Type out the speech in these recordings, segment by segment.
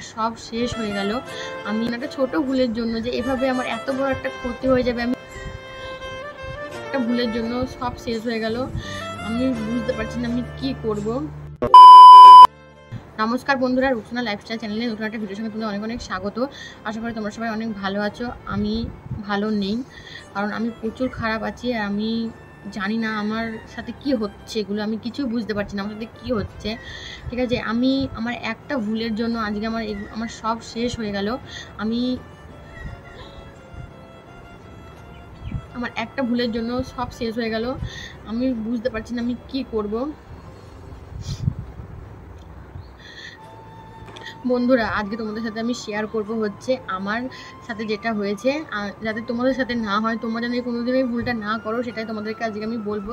আমার সব শেষ হয়ে গেল। আমি একটা ছোট ভুলের জন্য যে এভাবে আমার এত বড় একটা ক্ষতি হয়ে যাবে, আমি একটা ভুলের জন্য সব শেষ হয়ে গেল। আমি বুঝতে পারছি না আমি কি করব। নমস্কার বন্ধুরা, রুকসানা লাইফস্টাইল চ্যানেলে নতুন একটা ভিডিওর সঙ্গে তোমাদের অনেক অনেক স্বাগত। আশা করি তোমরা সবাই অনেক ভালো আছো। আমি ভালো নেই, কারণ আমি প্রচুর খারাপ আছি। আর আমি জানি না আমার সাথে কি হচ্ছে, এগুলো আমি কিছু বুঝতে পারছি না আমার সাথে কি হচ্ছে। ঠিক আছে, আমি আমার একটা ভুলের জন্য আজকে আমার সব শেষ হয়ে গেল। আমার একটা ভুলের জন্য সব শেষ হয়ে গেল। আমি বুঝতে পারছি না আমি কি করব। বন্ধুরা, আজকে তোমাদের সাথে আমি শেয়ার করব হচ্ছে আমার সাথে যেটা হয়েছে, যাতে তোমাদের সাথে না হয়, তোমরা যেন কোনোদিন এই ভুলটা না করো, সেটাই তোমাদেরকে আজকে আমি বলবো।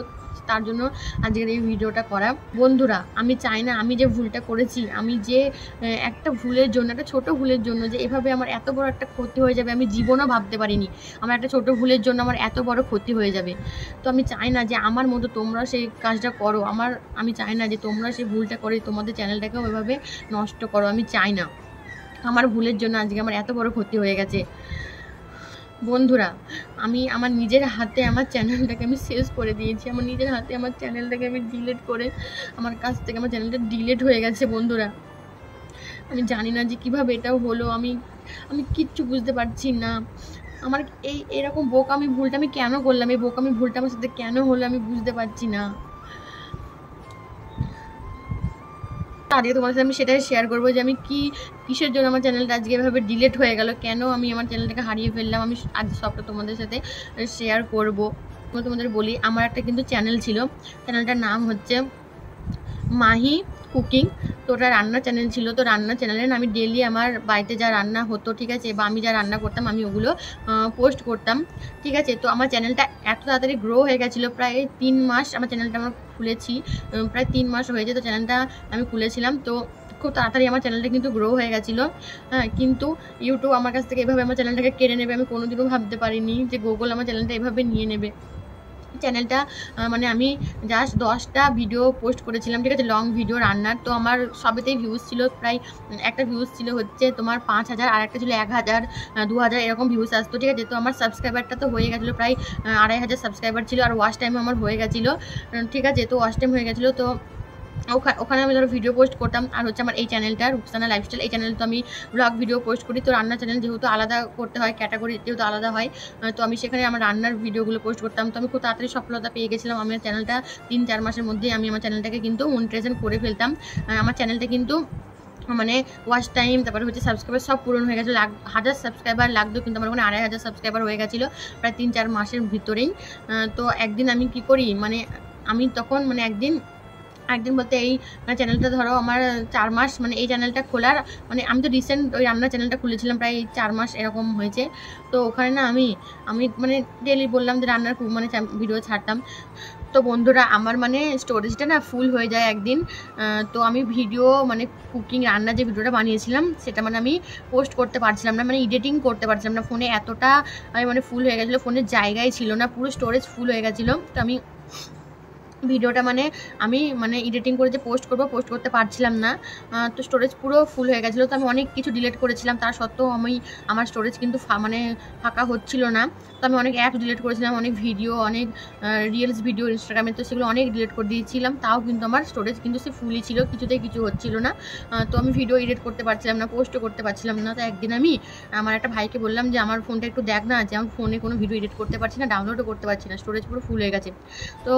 তার জন্য আজকের এই ভিডিওটা করা। বন্ধুরা, আমি চাই না আমি যে ভুলটা করেছি, আমি যে একটা ভুলের জন্য, একটা ছোট ভুলের জন্য যে এভাবে আমার এত বড় একটা ক্ষতি হয়ে যাবে, আমি জীবনও ভাবতে পারিনি আমার একটা ছোট ভুলের জন্য আমার এত বড় ক্ষতি হয়ে যাবে। তো আমি চাই না যে আমার মতো তোমরা সেই কাজটা করো। আমি চাই না যে তোমরা সেই ভুলটা করে তোমাদের চ্যানেলটাকেও ওইভাবে নষ্ট করো। আমি চাই না আমার ভুলের জন্য আজকে আমার এত বড় ক্ষতি হয়ে গেছে। বন্ধুরা, আমি আমার নিজের হাতে আমার চ্যানেলটাকে আমি শেষ করে দিয়েছি। আমার নিজের হাতে আমার চ্যানেলটাকে আমি ডিলিট করে, আমার কাছ থেকে আমার চ্যানেলটা ডিলিট হয়ে গেছে। বন্ধুরা, আমি জানি না যে কিভাবে এটাও হলো। আমি কিচ্ছু বুঝতে পারছি না। আমার এরকম বোকামি ভুলটা আমি কেন করলাম, এই বোকামি ভুলটা আমার সাথে কেন হলো আমি বুঝতে পারছি না। আজকে তোমার সাথে আমি সেটাই শেয়ার করবো যে আমি কিসের জন্য আমার চ্যানেলটা আজকে এভাবে ডিলিট হয়ে গেল, কেন আমি আমার চ্যানেলটাকে হারিয়ে ফেললাম। আমি আজ সবটা তোমাদের সাথে শেয়ার করব। তোমাদের বলি, আমার একটা কিন্তু চ্যানেল ছিল, চ্যানেলটার নাম হচ্ছে মাহি কুকিং। তো ওটা রান্নার চ্যানেল ছিল। তো রান্নার চ্যানেলে আমি ডেলি আমার বাড়িতে যা রান্না হতো, ঠিক আছে, বা আমি যা রান্না করতাম আমি ওগুলো পোস্ট করতাম। ঠিক আছে, তো আমার চ্যানেলটা এত তাড়াতাড়ি গ্রো হয়ে গেছিলো। প্রায় 3 মাস আমার চ্যানেলটা খুলেছি, প্রায় 3 মাস হয়েছে। তো চ্যানেলটা আমি খুলেছিলাম, তো খুব তাড়াতাড়ি আমার চ্যানেলটা কিন্তু গ্রো হয়ে গেছিলো। হ্যাঁ, কিন্তু ইউটিউব আমার কাছ থেকে এভাবে আমার চ্যানেলটাকে কেড়ে নেবে আমি কোনোদিনও ভাবতে পারিনি, যে গুগল আমার চ্যানেলটা এভাবে নিয়ে নেবে। চ্যানেলটা আমি জাস্ট 10টা ভিডিও পোস্ট করেছিলাম, ঠিক আছে, লং ভিডিও রান্নার। তো আমার সবেতেই ভিউজ ছিল, প্রায় একটা ভিউজ ছিল হচ্ছে তোমার 5000, আর একটা ছিল 1000, 2000 এরকম ভিউজ আসতো। ঠিক আছে, তো আমার সাবস্ক্রাইবারটা তো হয়ে গেছিলো, প্রায় 2500 সাবস্ক্রাইবার ছিল। আর ওয়াচ টাইম আমার হয়ে গেছিলো, ঠিক আছে, তো ওয়াচ টাইম হয়ে গেছিলো। তো ওখানে আমি ধরো ভিডিও পোস্ট করতাম। আর হচ্ছে আমার এই চ্যানেলটা রুকসানা লাইফস্টাইল, এই চ্যানেল তো আমি ব্লগ ভিডিও পোস্ট করি। তো রান্নার চ্যানেল যেহেতু আলাদা করতে হয়, ক্যাটাগরি যেহেতু আলাদা হয়, তো আমি সেখানে আমার রান্নার ভিডিওগুলো পোস্ট করতাম। তো আমি খুব তাড়াতাড়ি সফলতা পেয়ে গেছিলাম। আমার চ্যানেলটা 3-4 মাসের মধ্যেই আমি আমার চ্যানেলটাকে কিন্তু মনিটাইজেশন করে ফেলতাম। আমার চ্যানেলটা কিন্তু মানে ওয়াচ টাইম, তারপরে হচ্ছে সাবস্ক্রাইবার সব পূরণ হয়ে গেছিলো। 1000 সাবস্ক্রাইবার লাগতো, কিন্তু আমার ওখানে 2500 সাবস্ক্রাইবার হয়ে গেছিলো প্রায় 3-4 মাসের ভিতরেই। তো একদিন আমি কি করি, আমি তখন একদিন বলতে এই চ্যানেলটা ধরো আমার 4 মাস, এই চ্যানেলটা খোলার আমি তো রিসেন্ট ওই রান্নার চ্যানেলটা খুলেছিলাম, প্রায় 4 মাস এরকম হয়েছে। তো ওখানে না আমি ডেলি বললাম যে রান্নার ভিডিও ছাড়তাম। তো বন্ধুরা, আমার স্টোরেজটা না ফুল হয়ে যায় একদিন। তো আমি ভিডিও কুকিং রান্নার যে ভিডিওটা বানিয়েছিলাম সেটা আমি পোস্ট করতে পারছিলাম না, এডিটিং করতে পারছিলাম না। ফোনে এতটা ফুল হয়ে গেছিলো, ফোনের জায়গায় ছিল না, পুরো স্টোরেজ ফুল হয়ে গেছিলো। তো আমি ভিডিওটা আমি এডিটিং করে যে পোস্ট করতে পারছিলাম না। তো স্টোরেজ পুরো ফুল হয়ে গেছিলো। তো আমি অনেক কিছু ডিলিট করেছিলাম, তার সত্ত্বেও আমার স্টোরেজ কিন্তু ফাঁকা হচ্ছিল না। তো আমি অনেক অ্যাপস ডিলিট করেছিলাম, অনেক ভিডিও, অনেক রিলস ভিডিও ইনস্টাগ্রামে, তো সেগুলো অনেক ডিলিট করে দিয়েছিলাম। তাও কিন্তু আমার স্টোরেজ কিন্তু সে ফুলই ছিল, কিছুতেই কিছু হচ্ছিল না। তো আমি ভিডিও এডিট করতে পারছিলাম না, পোস্টও করতে পারছিলাম না। তো একদিন আমি আমার একটা ভাইকে বললাম যে আমার ফোনটা একটু দেখ না, যে আমার ফোনে কোনো ভিডিও এডিট করতে পারছি না, ডাউনলোডও করতে পারছি না, স্টোরেজ পুরো ফুল হয়ে গেছে। তো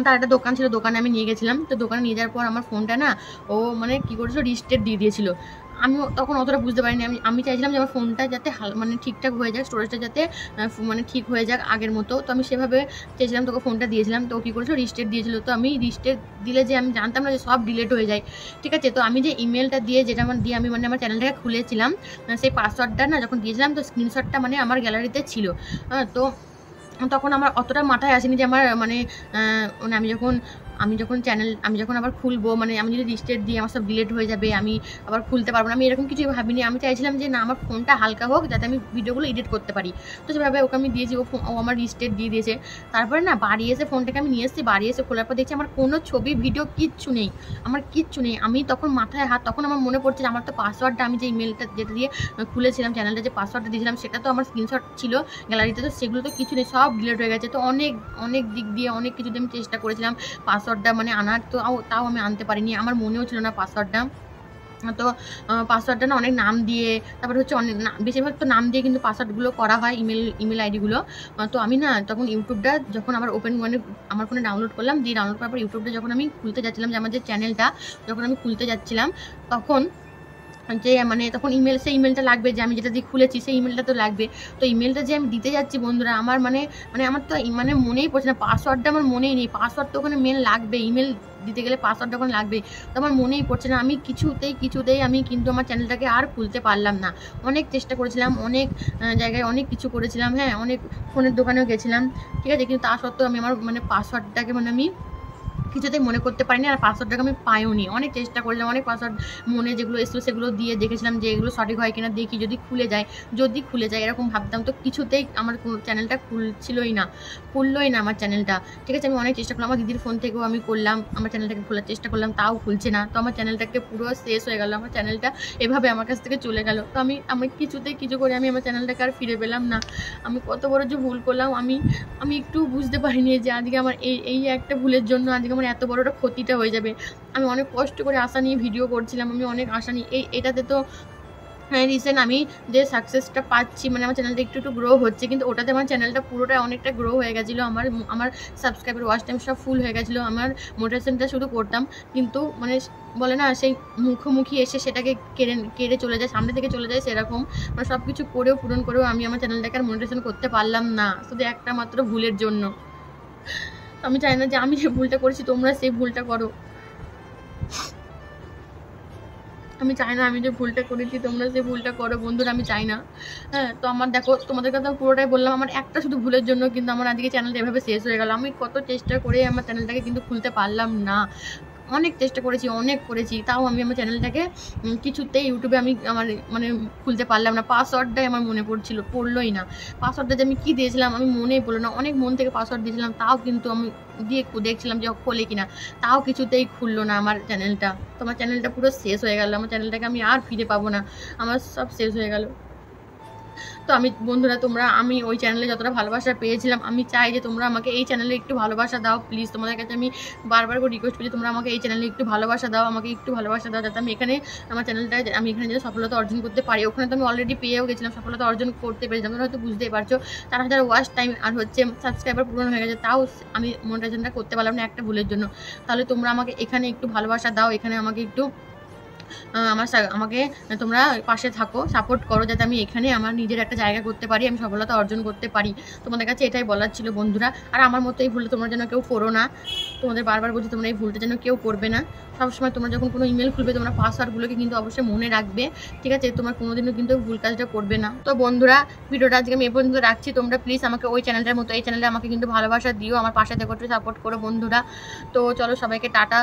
তার একটা দোকান ছিল, দোকানে আমি নিয়ে গেছিলাম। তো দোকানে নিয়ে যাওয়ার পর আমার ফোনটা না ও কী করেছিল, রিস্টার্ট দিয়ে দিয়েছিল। আমি তখন অতটা বুঝতে পারিনি। আমি চাইছিলাম যে আমার ফোনটা যাতে ঠিকঠাক হয়ে যাক, স্টোরেজটা যাতে ঠিক হয়ে যাক আগের মতো। তো আমি সেভাবে চেয়েছিলাম, তোকে ফোনটা দিয়েছিলাম। তো কী করেছিল, রিস্টার্ট দিয়েছিল। তো আমি রিস্টার্ট দিলে যে আমি জানতাম না যে সব ডিলিট হয়ে যায়, ঠিক আছে। তো আমি যে ইমেলটা দিয়ে যেটা দিয়ে আমি আমার চ্যানেলটাকে খুলেছিলাম, সেই পাসওয়ার্ডটা না যখন দিয়েছিলাম, তো স্ক্রিনশটটা আমার গ্যালারিতে ছিল। তো তখন আমার অতটা মাথায় আসেনি যে আমার আমি যখন আমি যখন আবার খুলবো, মানে আমি যদি রিস্টার্ট দিই আমার সব ডিলেট হয়ে যাবে, আমি আবার খুলতে পারবো না, আমি এরকম কিছুই ভাবিনি। আমি চাইছিলাম যে না, আমার ফোনটা হালকা হোক যাতে আমি ভিডিওগুলো এডিট করতে পারি। তো সেভাবে ওকে আমি দিয়েছি, ও আমার রিস্টার্ট দিয়ে দিয়েছে। তারপরে না বাড়ি এসে ফোনটাকে আমি নিয়ে এসেছি, বাড়ি এসে খোলার পর দেখছি আমার কোনো ছবি ভিডিও কিচ্ছু নেই, আমার কিচ্ছু নেই। আমি তখন মাথায় হাত, তখন আমার মনে পড়ছে যে আমার তো পাসওয়ার্ডটা, আমি যে ইমেলটা যেটা দিয়ে খুলেছিলাম চ্যানেলটা, যে পাসওয়ার্ডটা দিয়েছিলাম সেটা তো আমার স্ক্রিনশট ছিল গ্যালারিতে, তো সেগুলো তো কিছু নেই, সব ডিলিট হয়ে গেছে। তো অনেক দিক দিয়ে অনেক কিছু দিয়ে আমি চেষ্টা করেছিলাম পাসওয়ার্ডটা মানে আনার, তো তাও আমি আনতে পারিনি, আমার মনেও ছিল না পাসওয়ার্ডটা। তো পাসওয়ার্ডটা না অনেক নাম দিয়ে, তারপরে হচ্ছে অনেক বেশিরভাগ তো নাম দিয়ে কিন্তু পাসওয়ার্ডগুলো করা হয়, ইমেল আইডিগুলো। তো আমি না তখন ইউটিউবটা যখন আবার মানে আমার ফোনে ডাউনলোড করলাম, দিয়ে ডাউনলোড করার পর ইউটিউবটা যখন আমি খুলতে যাচ্ছিলাম, যে আমার যে চ্যানেলটা যখন আমি খুলতে যাচ্ছিলাম, তখন যে মানে তখন সেই ইমেলটা লাগবে, যে আমি যেটা দিয়ে খুলেছি সেই ইমেলটা তো লাগবে। তো ইমেলটা যে আমি দিতে যাচ্ছি বন্ধুরা, আমার মানে আমার তো মানে মনেই পড়ছে না, পাসওয়ার্ডটা আমার মনেই নেই। পাসওয়ার্ড তো ওখানে মেল লাগবে, ইমেল দিতে গেলে পাসওয়ার্ডটা ওখানে লাগবে, তো আমার মনেই পড়ছে না। আমি কিছুতেই আমি কিন্তু আমার চ্যানেলটাকে আর খুলতে পারলাম না। অনেক চেষ্টা করেছিলাম, অনেক জায়গায় অনেক কিছু করেছিলাম, হ্যাঁ, অনেক ফোনের দোকানেও গেছিলাম, ঠিক আছে, কিন্তু তা সত্ত্বেও আমি আমার মানে পাসওয়ার্ডটাকে মানে আমি কিছুতেই মনে করতে পারিনি, আর পাসওয়ার্ডটাকে আমি পাইওনি। অনেক চেষ্টা করেছিলাম, অনেক পাসওয়ার্ড মনে যেগুলো এসেছিলো সেগুলো দিয়ে দেখেছিলাম যে এগুলো সঠিক হয় কিনা, দেখি যদি খুলে যায় এরকম ভাবতাম। তো কিছুতেই আমার চ্যানেলটা খুললোই না আমার চ্যানেলটা, ঠিক আছে। আমি অনেক চেষ্টা করলাম, আমার দিদির ফোন থেকেও আমি করলাম, আমার চ্যানেলটাকে খোলার চেষ্টা করলাম, তাও খুলছে না। তো আমার চ্যানেলটাকে পুরো শেষ হয়ে গেল, আমার চ্যানেলটা এভাবে আমার কাছ থেকে চলে গেল। তো আমি কিছুতেই কিছু করে আমি আমার চ্যানেলটাকে আর ফিরে পেলাম না। আমি কত বড় যে ভুল করলাম, আমি একটু বুঝতে পারিনি যে আজকে আমার এই একটা ভুলের জন্য আজকে আমার এত বড় একটা ক্ষতিটা হয়ে যাবে। আমি অনেক কষ্ট করে আশা নিয়ে ভিডিও করছিলাম, আমি অনেক আশা নিয়ে এটাতে তো রিসেন্ট আমি যে সাকসেসটা পাচ্ছি, মানে আমার চ্যানেলটা একটু গ্রো হচ্ছে, কিন্তু ওটাতে আমার চ্যানেলটা পুরোটা অনেকটা গ্রো হয়ে গেছিলো। আমার সাবস্ক্রাইবার ওয়াচ টাইম সব ফুল হয়ে গেছিলো, আমার মোটিভেশনটা শুধু করতাম, কিন্তু মানে বলে না সেই মুখোমুখি এসে সেটাকে কেড়ে চলে যায়, সামনে থেকে চলে যায়, সেরকম মানে সব কিছু করেও পূরণ করেও আমি আমার চ্যানেলটাকে আর মোটিভেশন করতে পারলাম না, শুধু একটা মাত্র ভুলের জন্য। আমি চাই না যে আমি যে ভুলটা করেছি তোমরা সেই ভুলটা করো, আমি চাই না আমি যে ভুলটা করেছি তোমরা সেই ভুলটা করো বন্ধুরা, আমি চাই না। হ্যাঁ, তো আমার দেখো তোমাদের কথা পুরোটাই বললাম, আমার একটা শুধু ভুলের জন্য কিন্তু আমার আজকে চ্যানেলটা এভাবে শেষ হয়ে গেল। আমি কত চেষ্টা করে আমার চ্যানেলটাকে কিন্তু খুলতে পারলাম না, অনেক চেষ্টা করেছি, অনেক করেছি, তাও আমি আমার চ্যানেলটাকে কিছুতেই ইউটিউবে আমি আমার মানে খুলতে পারলাম না। পাসওয়ার্ডটাই আমার মনে পড়লোই না, পাসওয়ার্ডটা যে আমি কী দিয়েছিলাম আমি মনেই পড়লো না। অনেক মন থেকে পাসওয়ার্ড দিয়েছিলাম, তাও কিন্তু আমি দিয়ে দেখছিলাম যে খোলে কিনা, তাও কিছুতেই খুললো না আমার চ্যানেলটা। তো আমার চ্যানেলটা পুরো শেষ হয়ে গেল, আমার চ্যানেলটাকে আমি আর ফিরে পাবো না, আমার সব শেষ হয়ে গেল। তো আমি বন্ধুরা, আমি ওই চ্যানেলে যতটা ভালোবাসা পেয়েছিলাম, আমি চাই যে তোমরা আমাকে এই চ্যানেলে একটু ভালোবাসা দাও প্লিজ। তোমাদের কাছে আমি বারবার করে রিকোয়েস্ট করি, তোমরা আমাকে এই চ্যানেলে একটু ভালোবাসা দাও, যাতে আমি এখানে আমার চ্যানেলটা আমি এখানে যেন সফলতা অর্জন করতে পারি। ওখানে তো আমি অলরেডি পেয়েও গেছিলাম, সফলতা অর্জন করতে পেরেছিলাম, তোমরা হয়তো বুঝতেই পারছো। 4,000 ওয়াচ টাইম আর হচ্ছে সাবস্ক্রাইবার পূরণ হয়ে গেছে, তাও আমি মনিটাইজেশনটা করতে পারলাম না একটা ভুলের জন্য। তাহলে তোমরা আমাকে এখানে একটু ভালোবাসা দাও, এখানে আমাকে একটু আমাকে তোমরা পাশে থাকো, সাপোর্ট করো, যাতে আমি এখানে আমার নিজের একটা জায়গা করতে পারি, আমি সফলতা অর্জন করতে পারি। তোমাদের কাছে এটাই বলার ছিল বন্ধুরা। আর আমার মতো এই ভুলটা তোমরা যেন কেউ করো না, তোমাদের বারবার বলছি তোমরা এই ভুলটা যেন কেউ করবে না। সবসময় তোমরা যখন কোনো ইমেল খুলবে তোমরা পাসওয়ার্ডগুলোকে কিন্তু অবশ্যই মনে রাখবে, ঠিক আছে, তোমরা কোনোদিনও কিন্তু ভুল কাজটা করবে না। তো বন্ধুরা, ভিডিওটা আজকে আমি এ পর্যন্ত রাখছি। তোমরা প্লিজ আমাকে ওই চ্যানেলটার মতো এই চ্যানেলে আমাকে কিন্তু ভালোবাসা দিও, আমার পাশে থেকে একটু সাপোর্ট করো বন্ধুরা। তো চলো, সবাইকে টাটা।